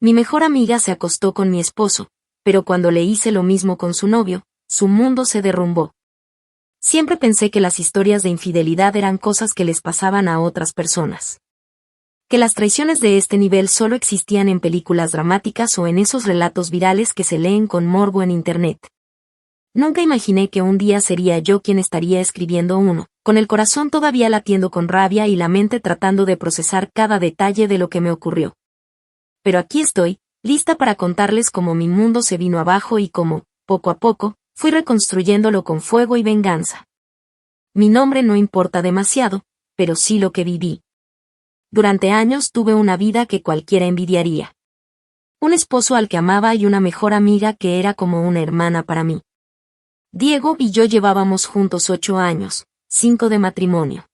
Mi mejor amiga se acostó con mi esposo, pero cuando le hice lo mismo con su novio, su mundo se derrumbó. Siempre pensé que las historias de infidelidad eran cosas que les pasaban a otras personas. Que las traiciones de este nivel solo existían en películas dramáticas o en esos relatos virales que se leen con morbo en internet. Nunca imaginé que un día sería yo quien estaría escribiendo uno, con el corazón todavía latiendo con rabia y la mente tratando de procesar cada detalle de lo que me ocurrió. Pero aquí estoy, lista para contarles cómo mi mundo se vino abajo y cómo, poco a poco, fui reconstruyéndolo con fuego y venganza. Mi nombre no importa demasiado, pero sí lo que viví. Durante años tuve una vida que cualquiera envidiaría. Un esposo al que amaba y una mejor amiga que era como una hermana para mí. Diego y yo llevábamos juntos 8 años, 5 de matrimonio.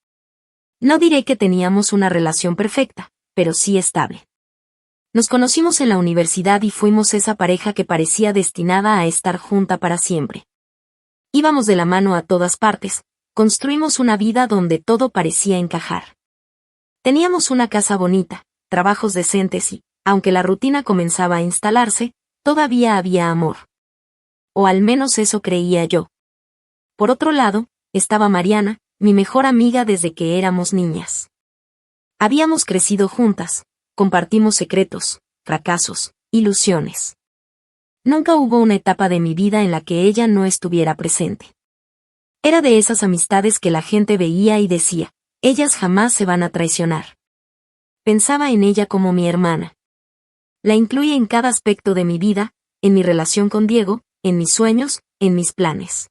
No diré que teníamos una relación perfecta, pero sí estable. Nos conocimos en la universidad y fuimos esa pareja que parecía destinada a estar junta para siempre. Íbamos de la mano a todas partes, construimos una vida donde todo parecía encajar. Teníamos una casa bonita, trabajos decentes y, aunque la rutina comenzaba a instalarse, todavía había amor. O al menos eso creía yo. Por otro lado, estaba Mariana, mi mejor amiga desde que éramos niñas. Habíamos crecido juntas, compartimos secretos, fracasos, ilusiones. Nunca hubo una etapa de mi vida en la que ella no estuviera presente. Era de esas amistades que la gente veía y decía, ellas jamás se van a traicionar. Pensaba en ella como mi hermana. La incluí en cada aspecto de mi vida, en mi relación con Diego, en mis sueños, en mis planes.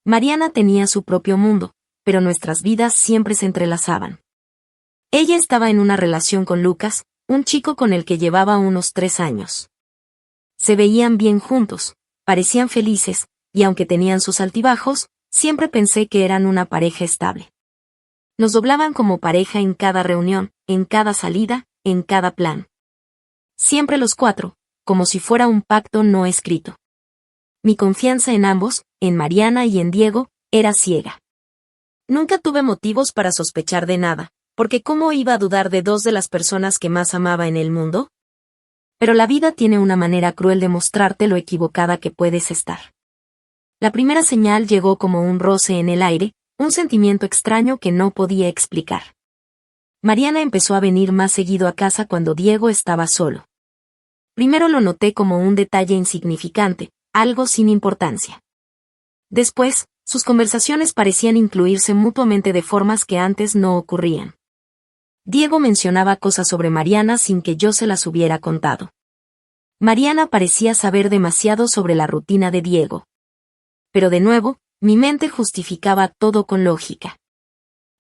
Mariana tenía su propio mundo, pero nuestras vidas siempre se entrelazaban. Ella estaba en una relación con Lucas, un chico con el que llevaba unos 3 años. Se veían bien juntos, parecían felices, y aunque tenían sus altibajos, siempre pensé que eran una pareja estable. Nos doblaban como pareja en cada reunión, en cada salida, en cada plan. Siempre los 4, como si fuera un pacto no escrito. Mi confianza en ambos, en Mariana y en Diego, era ciega. Nunca tuve motivos para sospechar de nada, porque ¿cómo iba a dudar de 2 de las personas que más amaba en el mundo? Pero la vida tiene una manera cruel de mostrarte lo equivocada que puedes estar. La primera señal llegó como un roce en el aire, un sentimiento extraño que no podía explicar. Mariana empezó a venir más seguido a casa cuando Diego estaba solo. Primero lo noté como un detalle insignificante, algo sin importancia. Después, sus conversaciones parecían incluirse mutuamente de formas que antes no ocurrían. Diego mencionaba cosas sobre Mariana sin que yo se las hubiera contado. Mariana parecía saber demasiado sobre la rutina de Diego. Pero de nuevo, mi mente justificaba todo con lógica.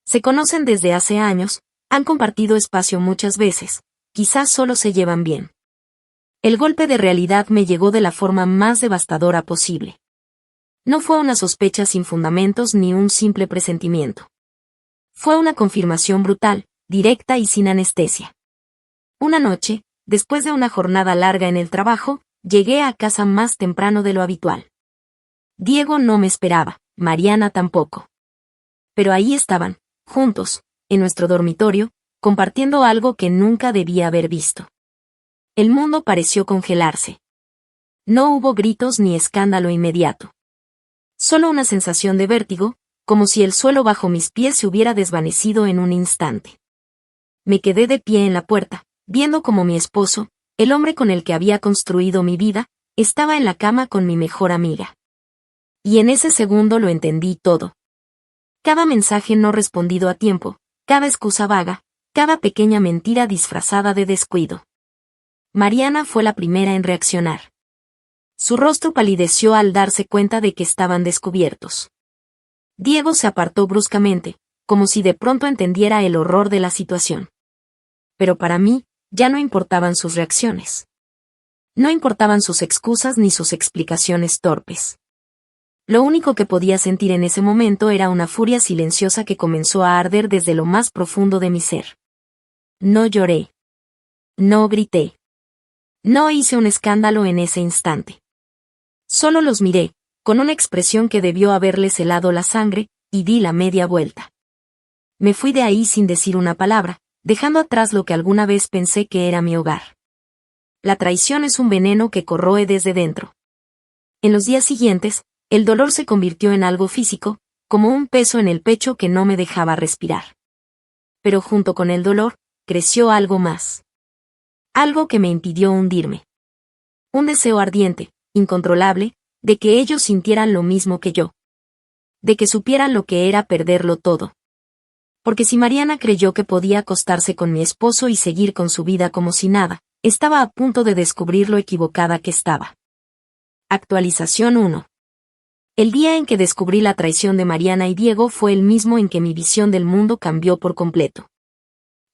Se conocen desde hace años, han compartido espacio muchas veces, quizás solo se llevan bien. El golpe de realidad me llegó de la forma más devastadora posible. No fue una sospecha sin fundamentos ni un simple presentimiento. Fue una confirmación brutal, directa y sin anestesia. Una noche, después de una jornada larga en el trabajo, llegué a casa más temprano de lo habitual. Diego no me esperaba, Mariana tampoco. Pero ahí estaban, juntos, en nuestro dormitorio, compartiendo algo que nunca debía haber visto. El mundo pareció congelarse. No hubo gritos ni escándalo inmediato. Solo una sensación de vértigo, como si el suelo bajo mis pies se hubiera desvanecido en un instante. Me quedé de pie en la puerta, viendo cómo mi esposo, el hombre con el que había construido mi vida, estaba en la cama con mi mejor amiga. Y en ese segundo lo entendí todo. Cada mensaje no respondido a tiempo, cada excusa vaga, cada pequeña mentira disfrazada de descuido. Mariana fue la primera en reaccionar. Su rostro palideció al darse cuenta de que estaban descubiertos. Diego se apartó bruscamente, como si de pronto entendiera el horror de la situación. Pero para mí, ya no importaban sus reacciones. No importaban sus excusas ni sus explicaciones torpes. Lo único que podía sentir en ese momento era una furia silenciosa que comenzó a arder desde lo más profundo de mi ser. No lloré. No grité. No hice un escándalo en ese instante. Solo los miré, con una expresión que debió haberles helado la sangre, y di la media vuelta. Me fui de ahí sin decir una palabra, dejando atrás lo que alguna vez pensé que era mi hogar. La traición es un veneno que corroe desde dentro. En los días siguientes, el dolor se convirtió en algo físico, como un peso en el pecho que no me dejaba respirar. Pero junto con el dolor, creció algo más. Algo que me impidió hundirme. Un deseo ardiente, incontrolable, de que ellos sintieran lo mismo que yo. De que supieran lo que era perderlo todo. Porque si Mariana creyó que podía acostarse con mi esposo y seguir con su vida como si nada, estaba a punto de descubrir lo equivocada que estaba. Actualización 1. El día en que descubrí la traición de Mariana y Diego fue el mismo en que mi visión del mundo cambió por completo.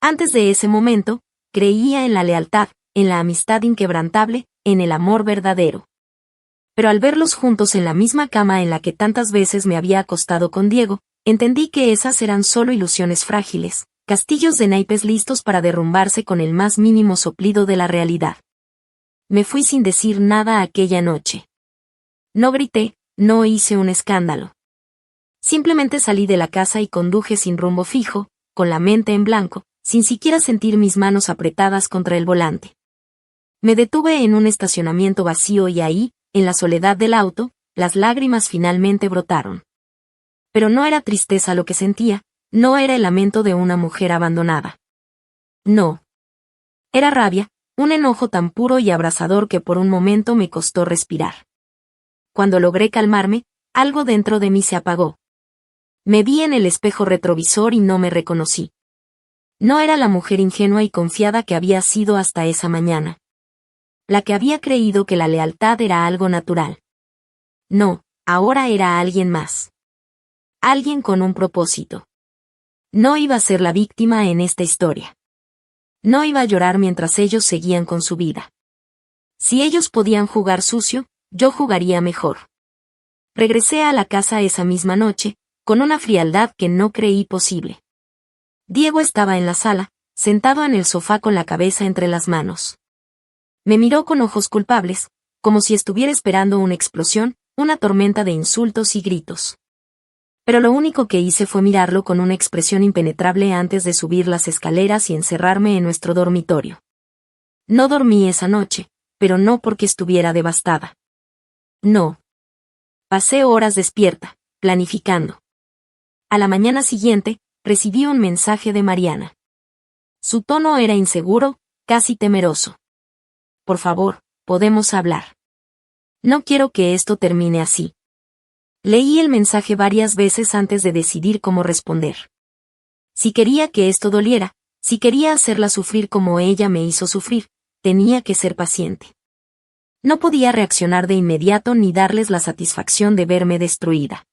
Antes de ese momento, creía en la lealtad, en la amistad inquebrantable, en el amor verdadero. Pero al verlos juntos en la misma cama en la que tantas veces me había acostado con Diego, entendí que esas eran solo ilusiones frágiles, castillos de naipes listos para derrumbarse con el más mínimo soplido de la realidad. Me fui sin decir nada aquella noche. No grité, no hice un escándalo. Simplemente salí de la casa y conduje sin rumbo fijo, con la mente en blanco, sin siquiera sentir mis manos apretadas contra el volante. Me detuve en un estacionamiento vacío y ahí, en la soledad del auto, las lágrimas finalmente brotaron. Pero no era tristeza lo que sentía, no era el lamento de una mujer abandonada. No. Era rabia, un enojo tan puro y abrasador que por un momento me costó respirar. Cuando logré calmarme, algo dentro de mí se apagó. Me vi en el espejo retrovisor y no me reconocí. No era la mujer ingenua y confiada que había sido hasta esa mañana. La que había creído que la lealtad era algo natural. No, ahora era alguien más. Alguien con un propósito. No iba a ser la víctima en esta historia. No iba a llorar mientras ellos seguían con su vida. Si ellos podían jugar sucio, yo jugaría mejor. Regresé a la casa esa misma noche, con una frialdad que no creí posible. Diego estaba en la sala, sentado en el sofá con la cabeza entre las manos. Me miró con ojos culpables, como si estuviera esperando una explosión, una tormenta de insultos y gritos. Pero lo único que hice fue mirarlo con una expresión impenetrable antes de subir las escaleras y encerrarme en nuestro dormitorio. No dormí esa noche, pero no porque estuviera devastada. No. Pasé horas despierta, planificando. A la mañana siguiente, recibí un mensaje de Mariana. Su tono era inseguro, casi temeroso. Por favor, podemos hablar. No quiero que esto termine así. Leí el mensaje varias veces antes de decidir cómo responder. Si quería que esto doliera, si quería hacerla sufrir como ella me hizo sufrir, tenía que ser paciente. No podía reaccionar de inmediato ni darles la satisfacción de verme destruida.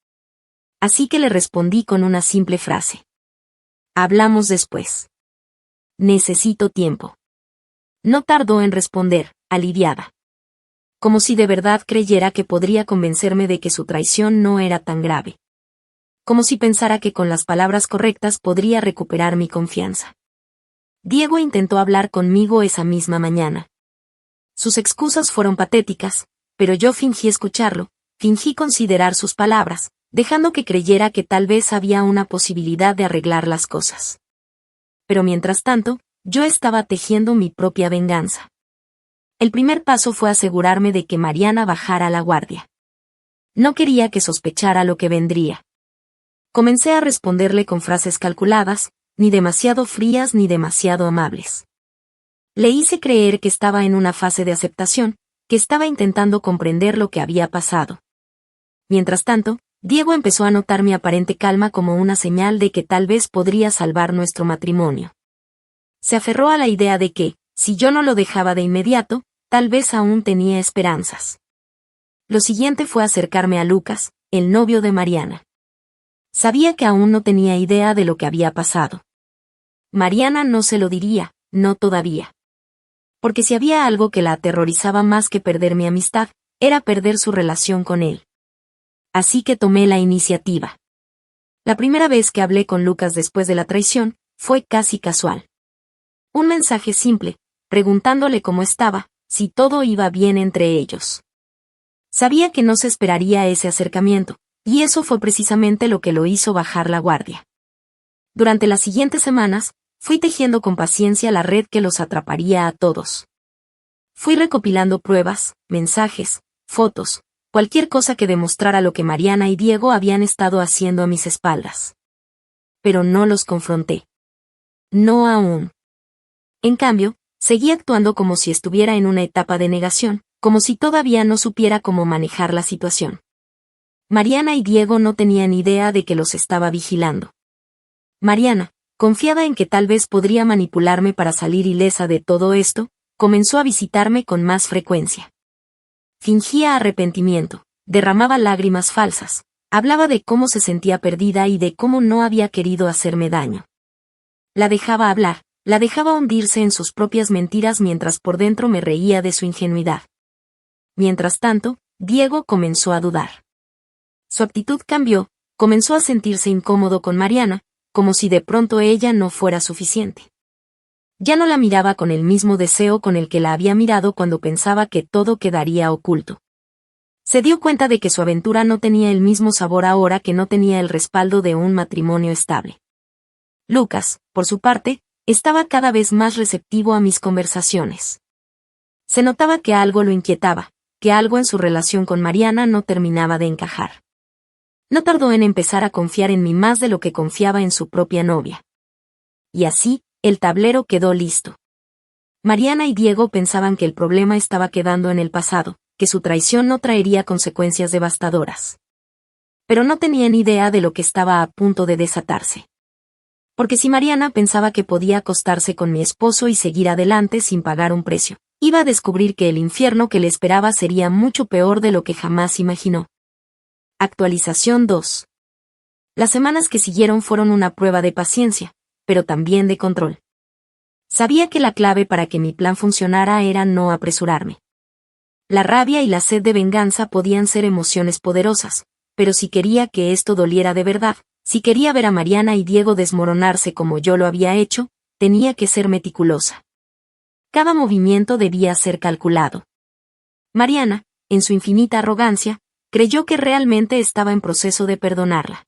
Así que le respondí con una simple frase. Hablamos después. Necesito tiempo. No tardó en responder, aliviada. Como si de verdad creyera que podría convencerme de que su traición no era tan grave. Como si pensara que con las palabras correctas podría recuperar mi confianza. Diego intentó hablar conmigo esa misma mañana. Sus excusas fueron patéticas, pero yo fingí escucharlo, fingí considerar sus palabras, dejando que creyera que tal vez había una posibilidad de arreglar las cosas. Pero mientras tanto, yo estaba tejiendo mi propia venganza. El primer paso fue asegurarme de que Mariana bajara la guardia. No quería que sospechara lo que vendría. Comencé a responderle con frases calculadas, ni demasiado frías ni demasiado amables. Le hice creer que estaba en una fase de aceptación, que estaba intentando comprender lo que había pasado. Mientras tanto, Diego empezó a notar mi aparente calma como una señal de que tal vez podría salvar nuestro matrimonio. Se aferró a la idea de que, si yo no lo dejaba de inmediato, tal vez aún tenía esperanzas. Lo siguiente fue acercarme a Lucas, el novio de Mariana. Sabía que aún no tenía idea de lo que había pasado. Mariana no se lo diría, no todavía. Porque si había algo que la aterrorizaba más que perder mi amistad, era perder su relación con él. Así que tomé la iniciativa. La primera vez que hablé con Lucas después de la traición, fue casi casual. Un mensaje simple, preguntándole cómo estaba, si todo iba bien entre ellos. Sabía que no se esperaría ese acercamiento, y eso fue precisamente lo que lo hizo bajar la guardia. Durante las siguientes semanas, fui tejiendo con paciencia la red que los atraparía a todos. Fui recopilando pruebas, mensajes, fotos, cualquier cosa que demostrara lo que Mariana y Diego habían estado haciendo a mis espaldas. Pero no los confronté. No aún. En cambio, seguí actuando como si estuviera en una etapa de negación, como si todavía no supiera cómo manejar la situación. Mariana y Diego no tenían idea de que los estaba vigilando. Mariana, confiada en que tal vez podría manipularme para salir ilesa de todo esto, comenzó a visitarme con más frecuencia. Fingía arrepentimiento, derramaba lágrimas falsas, hablaba de cómo se sentía perdida y de cómo no había querido hacerme daño. La dejaba hablar, la dejaba hundirse en sus propias mentiras mientras por dentro me reía de su ingenuidad. Mientras tanto, Diego comenzó a dudar. Su actitud cambió, comenzó a sentirse incómodo con Mariana, como si de pronto ella no fuera suficiente. Ya no la miraba con el mismo deseo con el que la había mirado cuando pensaba que todo quedaría oculto. Se dio cuenta de que su aventura no tenía el mismo sabor ahora que no tenía el respaldo de un matrimonio estable. Lucas, por su parte, estaba cada vez más receptivo a mis conversaciones. Se notaba que algo lo inquietaba, que algo en su relación con Mariana no terminaba de encajar. No tardó en empezar a confiar en mí más de lo que confiaba en su propia novia. Y así, el tablero quedó listo. Mariana y Diego pensaban que el problema estaba quedando en el pasado, que su traición no traería consecuencias devastadoras. Pero no tenían idea de lo que estaba a punto de desatarse. Porque si Mariana pensaba que podía acostarse con mi esposo y seguir adelante sin pagar un precio, iba a descubrir que el infierno que le esperaba sería mucho peor de lo que jamás imaginó. Actualización 2. Las semanas que siguieron fueron una prueba de paciencia, pero también de control. Sabía que la clave para que mi plan funcionara era no apresurarme. La rabia y la sed de venganza podían ser emociones poderosas, pero si quería que esto doliera de verdad, si quería ver a Mariana y Diego desmoronarse como yo lo había hecho, tenía que ser meticulosa. Cada movimiento debía ser calculado. Mariana, en su infinita arrogancia, creyó que realmente estaba en proceso de perdonarla.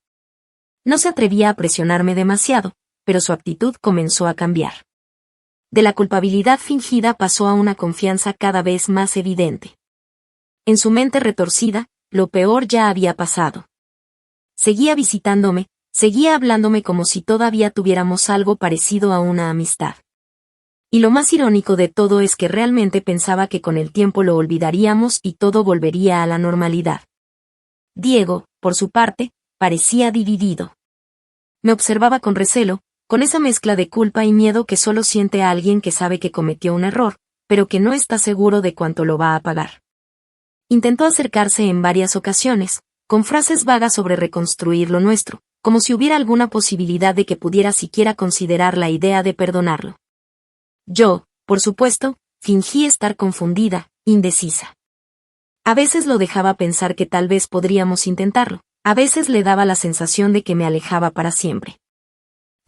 No se atrevía a presionarme demasiado, pero su actitud comenzó a cambiar. De la culpabilidad fingida pasó a una confianza cada vez más evidente. En su mente retorcida, lo peor ya había pasado. Seguía visitándome, seguía hablándome como si todavía tuviéramos algo parecido a una amistad. Y lo más irónico de todo es que realmente pensaba que con el tiempo lo olvidaríamos y todo volvería a la normalidad. Diego, por su parte, parecía dividido. Me observaba con recelo, con esa mezcla de culpa y miedo que solo siente a alguien que sabe que cometió un error, pero que no está seguro de cuánto lo va a pagar. Intentó acercarse en varias ocasiones, con frases vagas sobre reconstruir lo nuestro, como si hubiera alguna posibilidad de que pudiera siquiera considerar la idea de perdonarlo. Yo, por supuesto, fingí estar confundida, indecisa. A veces lo dejaba pensar que tal vez podríamos intentarlo, a veces le daba la sensación de que me alejaba para siempre.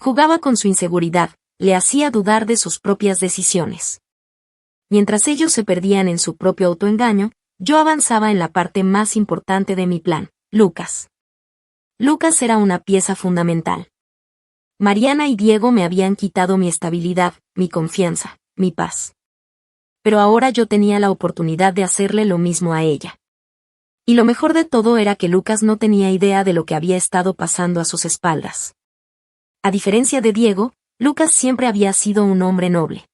Jugaba con su inseguridad, le hacía dudar de sus propias decisiones. Mientras ellos se perdían en su propio autoengaño, yo avanzaba en la parte más importante de mi plan, Lucas. Lucas era una pieza fundamental. Mariana y Diego me habían quitado mi estabilidad, mi confianza, mi paz. Pero ahora yo tenía la oportunidad de hacerle lo mismo a ella. Y lo mejor de todo era que Lucas no tenía idea de lo que había estado pasando a sus espaldas. A diferencia de Diego, Lucas siempre había sido un hombre noble.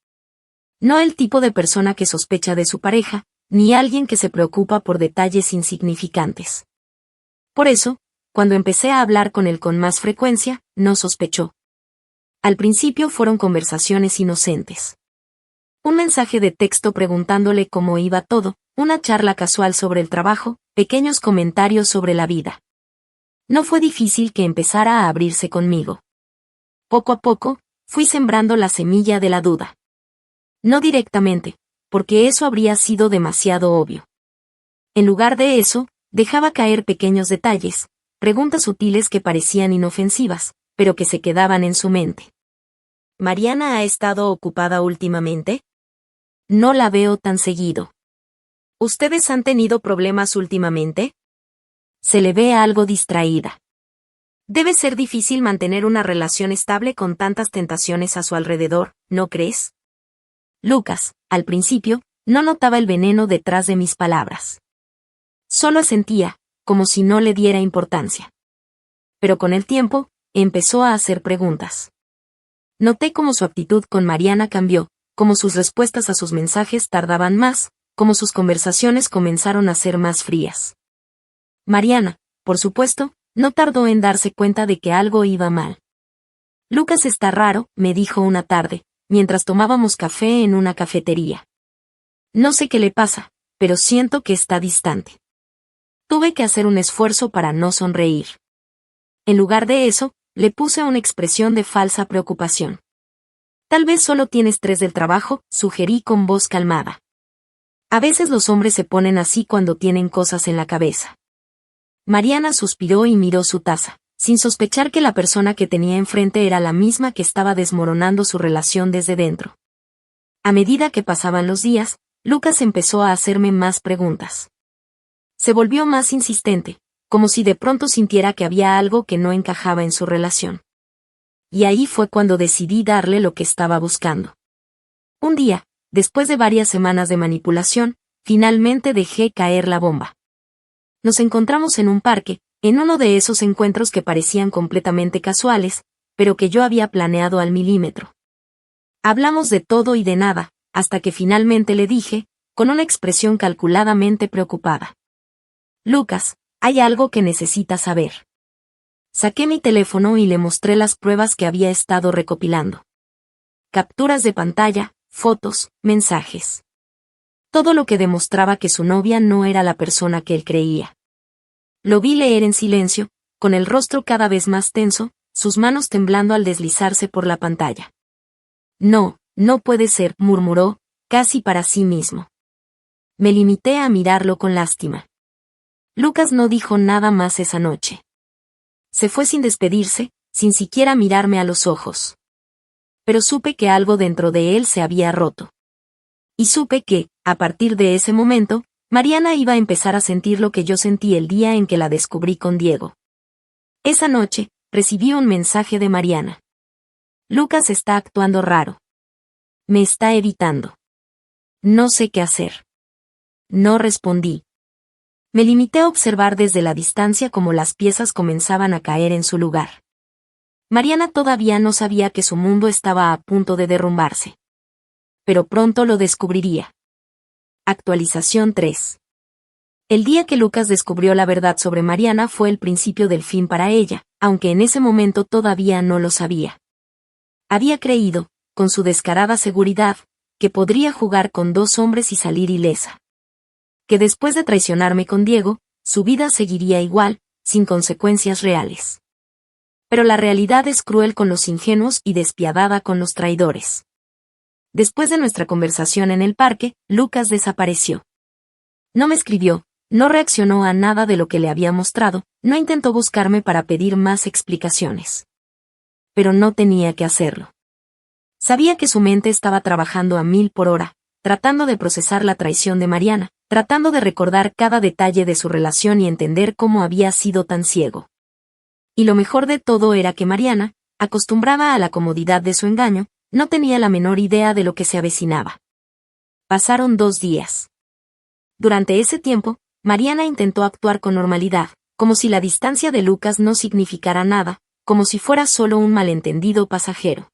No el tipo de persona que sospecha de su pareja, ni alguien que se preocupa por detalles insignificantes. Por eso, cuando empecé a hablar con él con más frecuencia, no sospechó. Al principio fueron conversaciones inocentes. Un mensaje de texto preguntándole cómo iba todo, una charla casual sobre el trabajo, pequeños comentarios sobre la vida. No fue difícil que empezara a abrirse conmigo. Poco a poco, fui sembrando la semilla de la duda. No directamente, porque eso habría sido demasiado obvio. En lugar de eso, dejaba caer pequeños detalles, preguntas sutiles que parecían inofensivas, pero que se quedaban en su mente. ¿Mariana ha estado ocupada últimamente? No la veo tan seguido. ¿Ustedes han tenido problemas últimamente? Se le ve algo distraída. Debe ser difícil mantener una relación estable con tantas tentaciones a su alrededor, ¿no crees? Lucas, al principio, No notaba el veneno detrás de mis palabras. Solo asentía, como si no le diera importancia. Pero con el tiempo, empezó a hacer preguntas. Noté cómo su actitud con Mariana cambió, cómo sus respuestas a sus mensajes tardaban más, cómo sus conversaciones comenzaron a ser más frías. Mariana, por supuesto, no tardó en darse cuenta de que algo iba mal. Lucas está raro, me dijo una tarde, mientras tomábamos café en una cafetería. No sé qué le pasa, pero siento que está distante. Tuve que hacer un esfuerzo para no sonreír. En lugar de eso, le puse una expresión de falsa preocupación. Tal vez solo tiene estrés del trabajo, sugerí con voz calmada. A veces los hombres se ponen así cuando tienen cosas en la cabeza. Mariana suspiró y miró su taza, sin sospechar que la persona que tenía enfrente era la misma que estaba desmoronando su relación desde dentro. A medida que pasaban los días, Lucas empezó a hacerme más preguntas. Se volvió más insistente, como si de pronto sintiera que había algo que no encajaba en su relación. Y ahí fue cuando decidí darle lo que estaba buscando. Un día, después de varias semanas de manipulación, finalmente dejé caer la bomba. Nos encontramos en un parque, en uno de esos encuentros que parecían completamente casuales, pero que yo había planeado al milímetro. Hablamos de todo y de nada, hasta que finalmente le dije, con una expresión calculadamente preocupada. Lucas, hay algo que necesitas saber. Saqué mi teléfono y le mostré las pruebas que había estado recopilando. Capturas de pantalla, fotos, mensajes. Todo lo que demostraba que su novia no era la persona que él creía. Lo vi leer en silencio, con el rostro cada vez más tenso, sus manos temblando al deslizarse por la pantalla. No, no puede ser, murmuró, casi para sí mismo. Me limité a mirarlo con lástima. Lucas no dijo nada más esa noche. Se fue sin despedirse, sin siquiera mirarme a los ojos. Pero supe que algo dentro de él se había roto. Y supe que, a partir de ese momento, Mariana iba a empezar a sentir lo que yo sentí el día en que la descubrí con Diego. Esa noche, recibí un mensaje de Mariana. Lucas está actuando raro. Me está evitando. No sé qué hacer. No respondí. Me limité a observar desde la distancia cómo las piezas comenzaban a caer en su lugar. Mariana todavía no sabía que su mundo estaba a punto de derrumbarse. Pero pronto lo descubriría. Actualización 3. El día que Lucas descubrió la verdad sobre Mariana fue el principio del fin para ella, aunque en ese momento todavía no lo sabía. Había creído, con su descarada seguridad, que podría jugar con dos hombres y salir ilesa. Que después de traicionarme con Diego, su vida seguiría igual, sin consecuencias reales. Pero la realidad es cruel con los ingenuos y despiadada con los traidores. Después de nuestra conversación en el parque, Lucas desapareció. No me escribió, no reaccionó a nada de lo que le había mostrado, no intentó buscarme para pedir más explicaciones. Pero no tenía que hacerlo. Sabía que su mente estaba trabajando a 1000 por hora, tratando de procesar la traición de Mariana, tratando de recordar cada detalle de su relación y entender cómo había sido tan ciego. Y lo mejor de todo era que Mariana, acostumbrada a la comodidad de su engaño, no tenía la menor idea de lo que se avecinaba. Pasaron 2 días. Durante ese tiempo, Mariana intentó actuar con normalidad, como si la distancia de Lucas no significara nada, como si fuera solo un malentendido pasajero.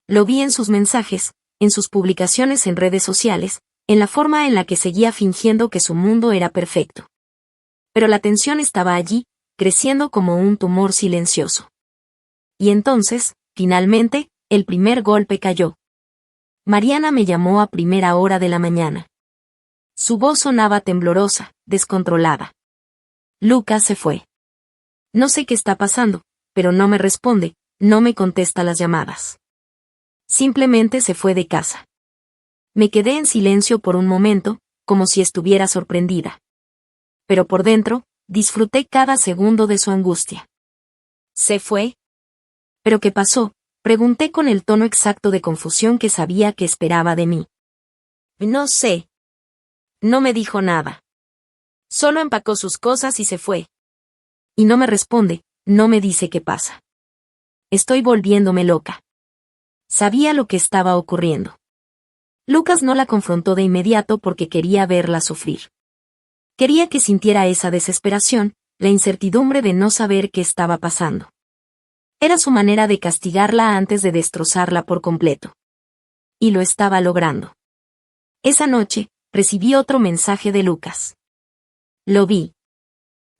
Lo vi en sus mensajes, en sus publicaciones en redes sociales, en la forma en la que seguía fingiendo que su mundo era perfecto. Pero la tensión estaba allí, creciendo como un tumor silencioso. Y entonces, finalmente, el primer golpe cayó. Mariana me llamó a primera hora de la mañana. Su voz sonaba temblorosa, descontrolada. Lucas se fue. No sé qué está pasando, pero no me responde, no me contesta las llamadas. Simplemente se fue de casa. Me quedé en silencio por un momento, como si estuviera sorprendida. Pero por dentro, disfruté cada segundo de su angustia. ¿Se fue? ¿Pero qué pasó?, pregunté con el tono exacto de confusión que sabía que esperaba de mí. No sé. No me dijo nada. Solo empacó sus cosas y se fue. Y no me responde, no me dice qué pasa. Estoy volviéndome loca. Sabía lo que estaba ocurriendo. Lucas no la confrontó de inmediato porque quería verla sufrir. Quería que sintiera esa desesperación, la incertidumbre de no saber qué estaba pasando. Era su manera de castigarla antes de destrozarla por completo. Y lo estaba logrando. Esa noche, recibí otro mensaje de Lucas. Lo vi.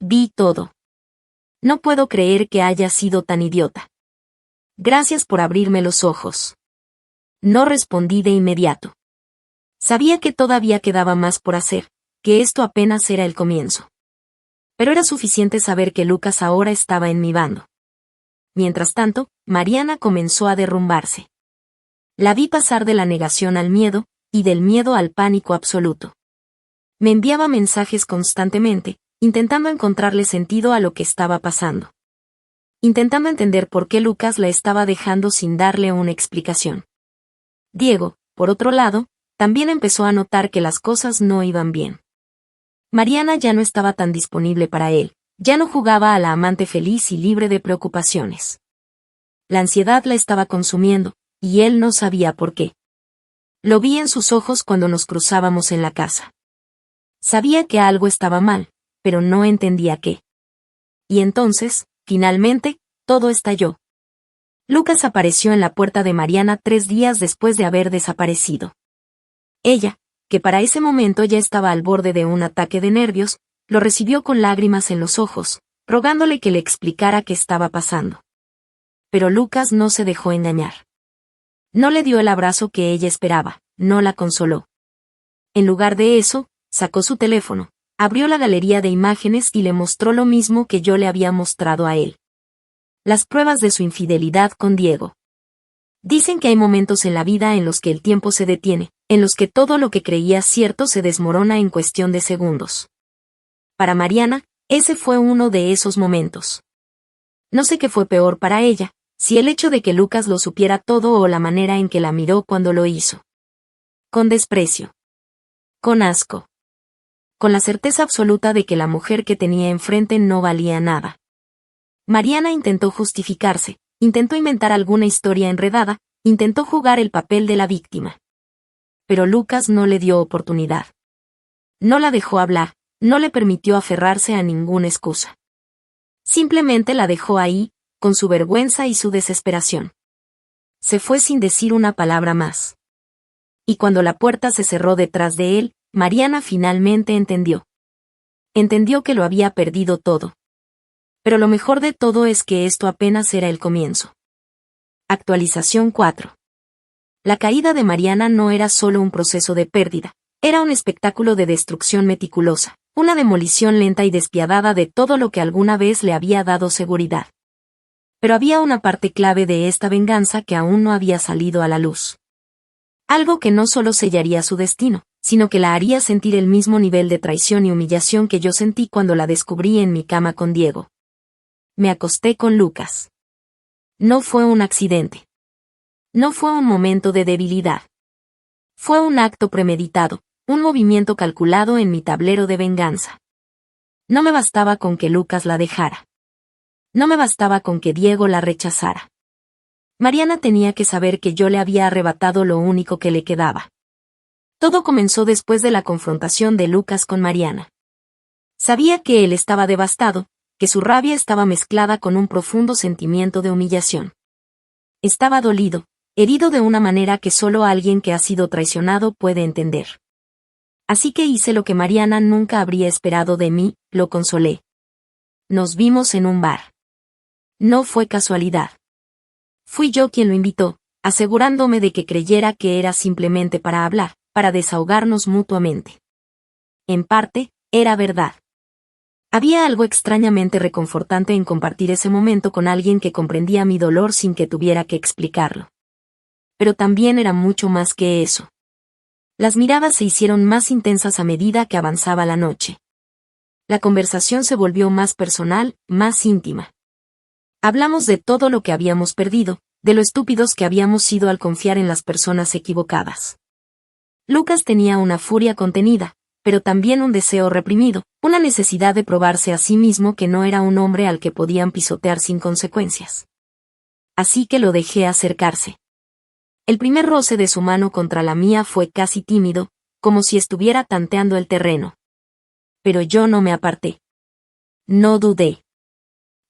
Vi todo. No puedo creer que haya sido tan idiota. Gracias por abrirme los ojos. No respondí de inmediato. Sabía que todavía quedaba más por hacer, que esto apenas era el comienzo. Pero era suficiente saber que Lucas ahora estaba en mi bando. Mientras tanto, Mariana comenzó a derrumbarse. La vi pasar de la negación al miedo, y del miedo al pánico absoluto. Me enviaba mensajes constantemente, intentando encontrarle sentido a lo que estaba pasando. Intentando entender por qué Lucas la estaba dejando sin darle una explicación. Diego, por otro lado, también empezó a notar que las cosas no iban bien. Mariana ya no estaba tan disponible para él, ya no jugaba a la amante feliz y libre de preocupaciones. La ansiedad la estaba consumiendo, y él no sabía por qué. Lo vi en sus ojos cuando nos cruzábamos en la casa. Sabía que algo estaba mal, pero no entendía qué. Y entonces, finalmente, todo estalló. Lucas apareció en la puerta de Mariana 3 días después de haber desaparecido. Ella, que para ese momento ya estaba al borde de un ataque de nervios, lo recibió con lágrimas en los ojos, rogándole que le explicara qué estaba pasando. Pero Lucas no se dejó engañar. No le dio el abrazo que ella esperaba, no la consoló. En lugar de eso, sacó su teléfono, abrió la galería de imágenes y le mostró lo mismo que yo le había mostrado a él. Las pruebas de su infidelidad con Diego. Dicen que hay momentos en la vida en los que el tiempo se detiene, en los que todo lo que creías cierto se desmorona en cuestión de segundos. Para Mariana, ese fue uno de esos momentos. No sé qué fue peor para ella, si el hecho de que Lucas lo supiera todo o la manera en que la miró cuando lo hizo. Con desprecio. Con asco. Con la certeza absoluta de que la mujer que tenía enfrente no valía nada. Mariana intentó justificarse, intentó inventar alguna historia enredada, intentó jugar el papel de la víctima. Pero Lucas no le dio oportunidad. No la dejó hablar, no le permitió aferrarse a ninguna excusa. Simplemente la dejó ahí, con su vergüenza y su desesperación. Se fue sin decir una palabra más. Y cuando la puerta se cerró detrás de él, Mariana finalmente entendió. Entendió que lo había perdido todo. Pero lo mejor de todo es que esto apenas era el comienzo. Actualización 4. La caída de Mariana no era solo un proceso de pérdida, era un espectáculo de destrucción meticulosa, una demolición lenta y despiadada de todo lo que alguna vez le había dado seguridad. Pero había una parte clave de esta venganza que aún no había salido a la luz. Algo que no solo sellaría su destino, sino que la haría sentir el mismo nivel de traición y humillación que yo sentí cuando la descubrí en mi cama con Diego. Me acosté con Lucas. No fue un accidente. No fue un momento de debilidad. Fue un acto premeditado, un movimiento calculado en mi tablero de venganza. No me bastaba con que Lucas la dejara. No me bastaba con que Diego la rechazara. Mariana tenía que saber que yo le había arrebatado lo único que le quedaba. Todo comenzó después de la confrontación de Lucas con Mariana. Sabía que él estaba devastado, que su rabia estaba mezclada con un profundo sentimiento de humillación. Estaba dolido, herido de una manera que solo alguien que ha sido traicionado puede entender. Así que hice lo que Mariana nunca habría esperado de mí, lo consolé. Nos vimos en un bar. No fue casualidad. Fui yo quien lo invitó, asegurándome de que creyera que era simplemente para hablar, para desahogarnos mutuamente. En parte, era verdad. Había algo extrañamente reconfortante en compartir ese momento con alguien que comprendía mi dolor sin que tuviera que explicarlo. Pero también era mucho más que eso. Las miradas se hicieron más intensas a medida que avanzaba la noche. La conversación se volvió más personal, más íntima. Hablamos de todo lo que habíamos perdido, de lo estúpidos que habíamos sido al confiar en las personas equivocadas. Lucas tenía una furia contenida, pero también un deseo reprimido, una necesidad de probarse a sí mismo que no era un hombre al que podían pisotear sin consecuencias. Así que lo dejé acercarse. El primer roce de su mano contra la mía fue casi tímido, como si estuviera tanteando el terreno. Pero yo no me aparté. No dudé.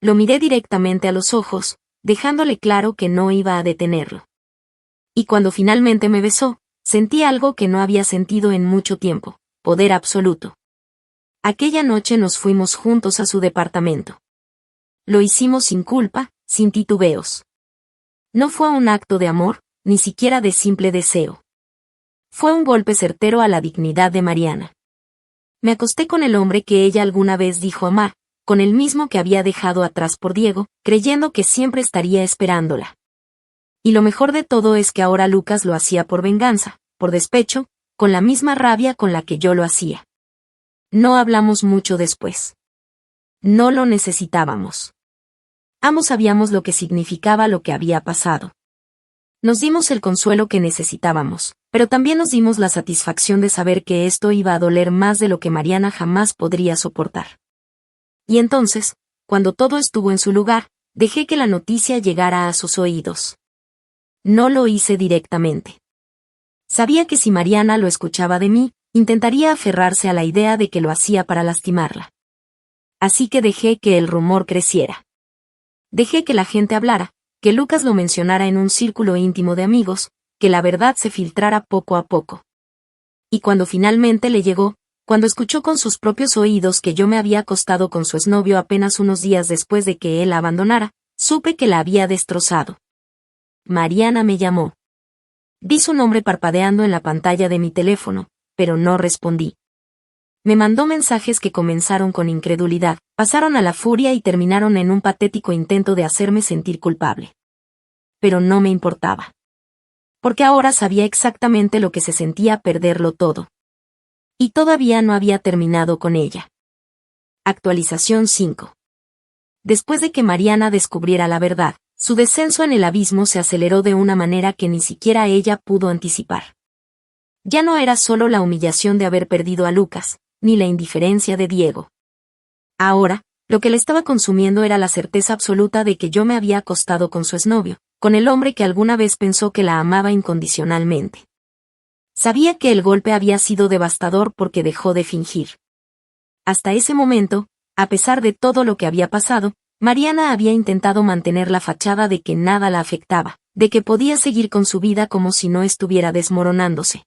Lo miré directamente a los ojos, dejándole claro que no iba a detenerlo. Y cuando finalmente me besó, sentí algo que no había sentido en mucho tiempo, poder absoluto. Aquella noche nos fuimos juntos a su departamento. Lo hicimos sin culpa, sin titubeos. No fue un acto de amor, ni siquiera de simple deseo. Fue un golpe certero a la dignidad de Mariana. Me acosté con el hombre que ella alguna vez dijo amar, con el mismo que había dejado atrás por Diego, creyendo que siempre estaría esperándola. Y lo mejor de todo es que ahora Lucas lo hacía por venganza, por despecho, con la misma rabia con la que yo lo hacía. No hablamos mucho después. No lo necesitábamos. Ambos sabíamos lo que significaba lo que había pasado. Nos dimos el consuelo que necesitábamos, pero también nos dimos la satisfacción de saber que esto iba a doler más de lo que Mariana jamás podría soportar. Y entonces, cuando todo estuvo en su lugar, dejé que la noticia llegara a sus oídos. No lo hice directamente. Sabía que si Mariana lo escuchaba de mí, intentaría aferrarse a la idea de que lo hacía para lastimarla. Así que dejé que el rumor creciera. Dejé que la gente hablara, que Lucas lo mencionara en un círculo íntimo de amigos, que la verdad se filtrara poco a poco. Y cuando finalmente le llegó, cuando escuchó con sus propios oídos que yo me había acostado con su exnovio apenas unos días después de que él la abandonara, supe que la había destrozado. Mariana me llamó. Vi su nombre parpadeando en la pantalla de mi teléfono, pero no respondí. Me mandó mensajes que comenzaron con incredulidad, pasaron a la furia y terminaron en un patético intento de hacerme sentir culpable. Pero no me importaba. Porque ahora sabía exactamente lo que se sentía perderlo todo. Y todavía no había terminado con ella. Actualización 5. Después de que Mariana descubriera la verdad, su descenso en el abismo se aceleró de una manera que ni siquiera ella pudo anticipar. Ya no era solo la humillación de haber perdido a Lucas, ni la indiferencia de Diego. Ahora, lo que le estaba consumiendo era la certeza absoluta de que yo me había acostado con su exnovio, con el hombre que alguna vez pensó que la amaba incondicionalmente. Sabía que el golpe había sido devastador porque dejó de fingir. Hasta ese momento, a pesar de todo lo que había pasado, Mariana había intentado mantener la fachada de que nada la afectaba, de que podía seguir con su vida como si no estuviera desmoronándose.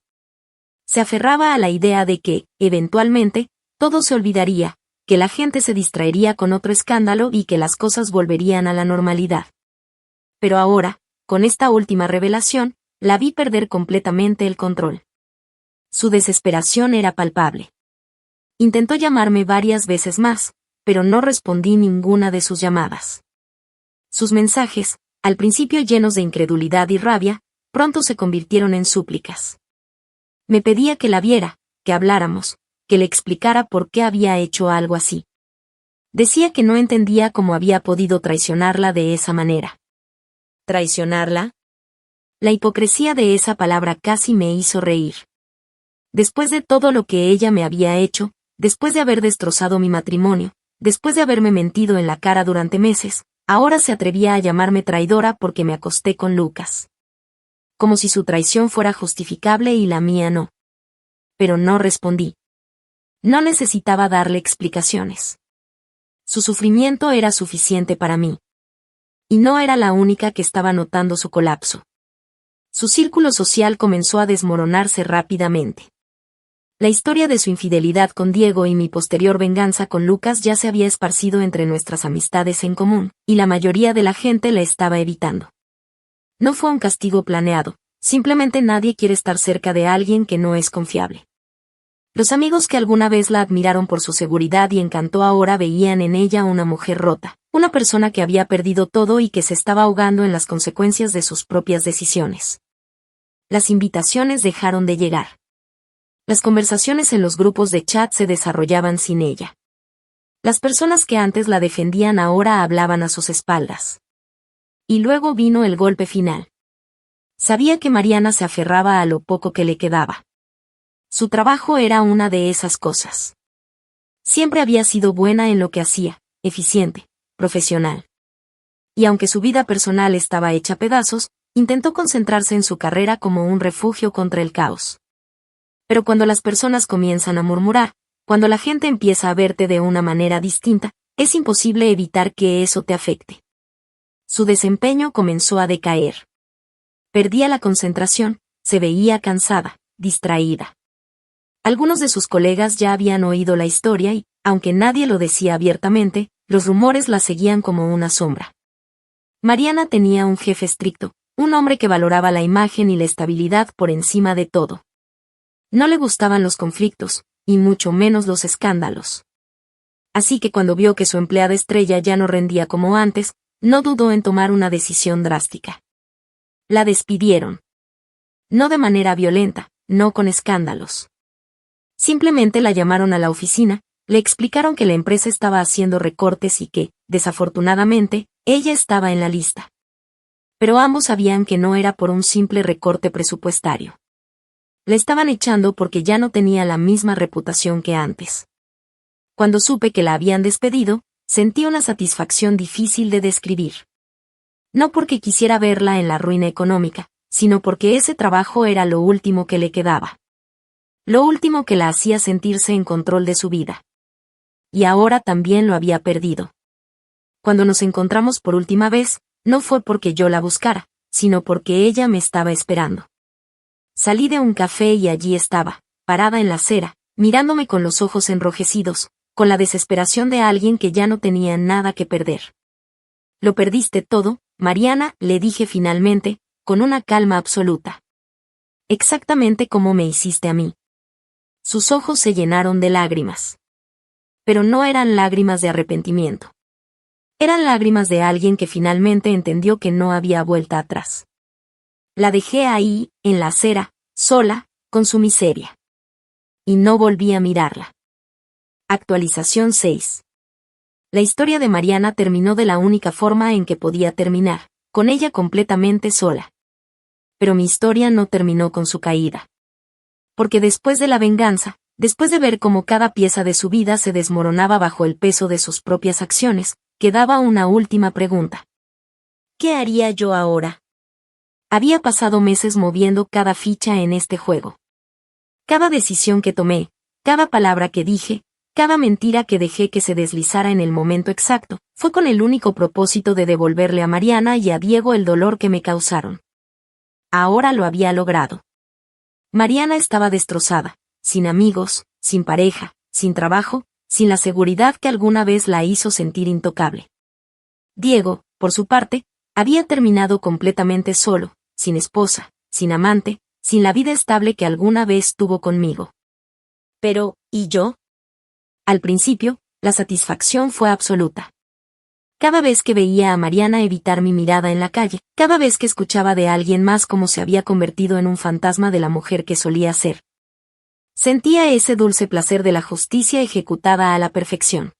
Se aferraba a la idea de que, eventualmente, todo se olvidaría, que la gente se distraería con otro escándalo y que las cosas volverían a la normalidad. Pero ahora, con esta última revelación, la vi perder completamente el control. Su desesperación era palpable. Intentó llamarme varias veces más, pero no respondí ninguna de sus llamadas. Sus mensajes, al principio llenos de incredulidad y rabia, pronto se convirtieron en súplicas. Me pedía que la viera, que habláramos, que le explicara por qué había hecho algo así. Decía que no entendía cómo había podido traicionarla de esa manera. ¿Traicionarla? La hipocresía de esa palabra casi me hizo reír. Después de todo lo que ella me había hecho, después de haber destrozado mi matrimonio, después de haberme mentido en la cara durante meses, ahora se atrevía a llamarme traidora porque me acosté con Lucas. Como si su traición fuera justificable y la mía no. Pero no respondí. No necesitaba darle explicaciones. Su sufrimiento era suficiente para mí. Y no era la única que estaba notando su colapso. Su círculo social comenzó a desmoronarse rápidamente. La historia de su infidelidad con Diego y mi posterior venganza con Lucas ya se había esparcido entre nuestras amistades en común, y la mayoría de la gente la estaba evitando. No fue un castigo planeado, simplemente nadie quiere estar cerca de alguien que no es confiable. Los amigos que alguna vez la admiraron por su seguridad y encanto ahora veían en ella una mujer rota, una persona que había perdido todo y que se estaba ahogando en las consecuencias de sus propias decisiones. Las invitaciones dejaron de llegar. Las conversaciones en los grupos de chat se desarrollaban sin ella. Las personas que antes la defendían ahora hablaban a sus espaldas. Y luego vino el golpe final. Sabía que Mariana se aferraba a lo poco que le quedaba. Su trabajo era una de esas cosas. Siempre había sido buena en lo que hacía, eficiente, profesional. Y aunque su vida personal estaba hecha pedazos, intentó concentrarse en su carrera como un refugio contra el caos. Pero cuando las personas comienzan a murmurar, cuando la gente empieza a verte de una manera distinta, es imposible evitar que eso te afecte. Su desempeño comenzó a decaer. Perdía la concentración, se veía cansada, distraída. Algunos de sus colegas ya habían oído la historia y, aunque nadie lo decía abiertamente, los rumores la seguían como una sombra. Mariana tenía un jefe estricto, un hombre que valoraba la imagen y la estabilidad por encima de todo. No le gustaban los conflictos, y mucho menos los escándalos. Así que cuando vio que su empleada estrella ya no rendía como antes, no dudó en tomar una decisión drástica. La despidieron. No de manera violenta, no con escándalos. Simplemente la llamaron a la oficina, le explicaron que la empresa estaba haciendo recortes y que, desafortunadamente, ella estaba en la lista. Pero ambos sabían que no era por un simple recorte presupuestario. Le estaban echando porque ya no tenía la misma reputación que antes. Cuando supe que la habían despedido, sentí una satisfacción difícil de describir. No porque quisiera verla en la ruina económica, sino porque ese trabajo era lo último que le quedaba. Lo último que la hacía sentirse en control de su vida. Y ahora también lo había perdido. Cuando nos encontramos por última vez, no fue porque yo la buscara, sino porque ella me estaba esperando. Salí de un café y allí estaba, parada en la acera, mirándome con los ojos enrojecidos, con la desesperación de alguien que ya no tenía nada que perder. Lo perdiste todo, Mariana, le dije finalmente, con una calma absoluta. Exactamente como me hiciste a mí. Sus ojos se llenaron de lágrimas. Pero no eran lágrimas de arrepentimiento. Eran lágrimas de alguien que finalmente entendió que no había vuelta atrás. La dejé ahí, en la acera, sola, con su miseria. Y no volví a mirarla. Actualización 6. La historia de Mariana terminó de la única forma en que podía terminar, con ella completamente sola. Pero mi historia no terminó con su caída. Porque después de la venganza, después de ver cómo cada pieza de su vida se desmoronaba bajo el peso de sus propias acciones, quedaba una última pregunta. ¿Qué haría yo ahora? Había pasado meses moviendo cada ficha en este juego. Cada decisión que tomé, cada palabra que dije, cada mentira que dejé que se deslizara en el momento exacto, fue con el único propósito de devolverle a Mariana y a Diego el dolor que me causaron. Ahora lo había logrado. Mariana estaba destrozada, sin amigos, sin pareja, sin trabajo, sin la seguridad que alguna vez la hizo sentir intocable. Diego, por su parte, había terminado completamente solo, sin esposa, sin amante, sin la vida estable que alguna vez tuvo conmigo. Pero, ¿y yo? Al principio, la satisfacción fue absoluta. Cada vez que veía a Mariana evitar mi mirada en la calle, cada vez que escuchaba de alguien más cómo se había convertido en un fantasma de la mujer que solía ser, sentía ese dulce placer de la justicia ejecutada a la perfección.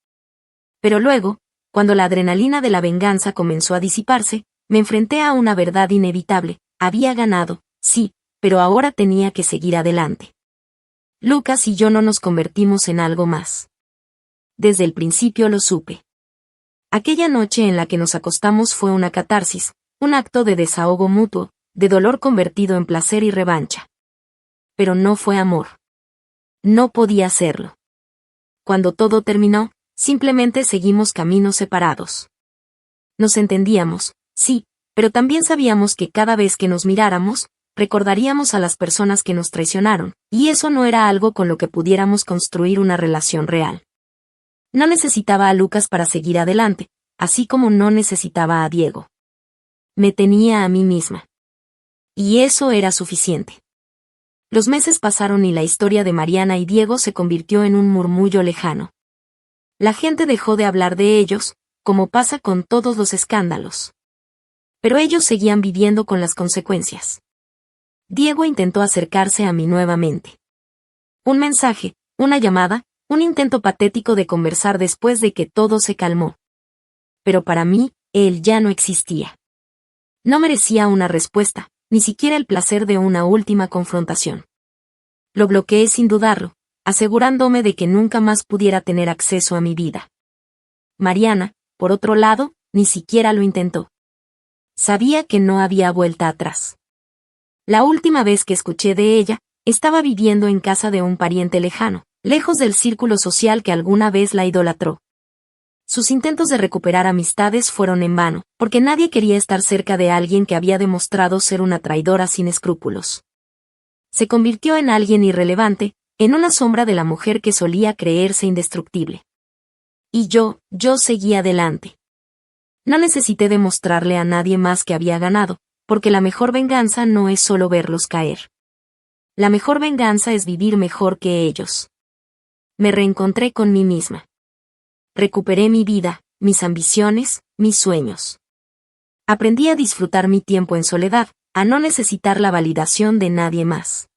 Pero luego, cuando la adrenalina de la venganza comenzó a disiparse, me enfrenté a una verdad inevitable. Había ganado, sí, pero ahora tenía que seguir adelante. Lucas y yo no nos convertimos en algo más. Desde el principio lo supe. Aquella noche en la que nos acostamos fue una catarsis, un acto de desahogo mutuo, de dolor convertido en placer y revancha. Pero no fue amor. No podía serlo. Cuando todo terminó, simplemente seguimos caminos separados. Nos entendíamos, sí, pero también sabíamos que cada vez que nos miráramos, recordaríamos a las personas que nos traicionaron, y eso no era algo con lo que pudiéramos construir una relación real. No necesitaba a Lucas para seguir adelante, así como no necesitaba a Diego. Me tenía a mí misma. Y eso era suficiente. Los meses pasaron y la historia de Mariana y Diego se convirtió en un murmullo lejano. La gente dejó de hablar de ellos, como pasa con todos los escándalos. Pero ellos seguían viviendo con las consecuencias. Diego intentó acercarse a mí nuevamente. Un mensaje, una llamada, un intento patético de conversar después de que todo se calmó. Pero para mí, él ya no existía. No merecía una respuesta, ni siquiera el placer de una última confrontación. Lo bloqueé sin dudarlo, asegurándome de que nunca más pudiera tener acceso a mi vida. Mariana, por otro lado, ni siquiera lo intentó. Sabía que no había vuelta atrás. La última vez que escuché de ella, estaba viviendo en casa de un pariente lejano, lejos del círculo social que alguna vez la idolatró. Sus intentos de recuperar amistades fueron en vano, porque nadie quería estar cerca de alguien que había demostrado ser una traidora sin escrúpulos. Se convirtió en alguien irrelevante, en una sombra de la mujer que solía creerse indestructible. Y yo seguí adelante. No necesité demostrarle a nadie más que había ganado, porque la mejor venganza no es solo verlos caer. La mejor venganza es vivir mejor que ellos. Me reencontré con mí misma. Recuperé mi vida, mis ambiciones, mis sueños. Aprendí a disfrutar mi tiempo en soledad, a no necesitar la validación de nadie más.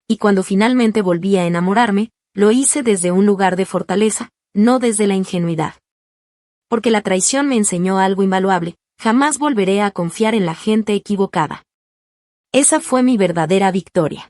Y cuando finalmente volví a enamorarme, lo hice desde un lugar de fortaleza, no desde la ingenuidad. Porque la traición me enseñó algo invaluable, jamás volveré a confiar en la gente equivocada. Esa fue mi verdadera victoria.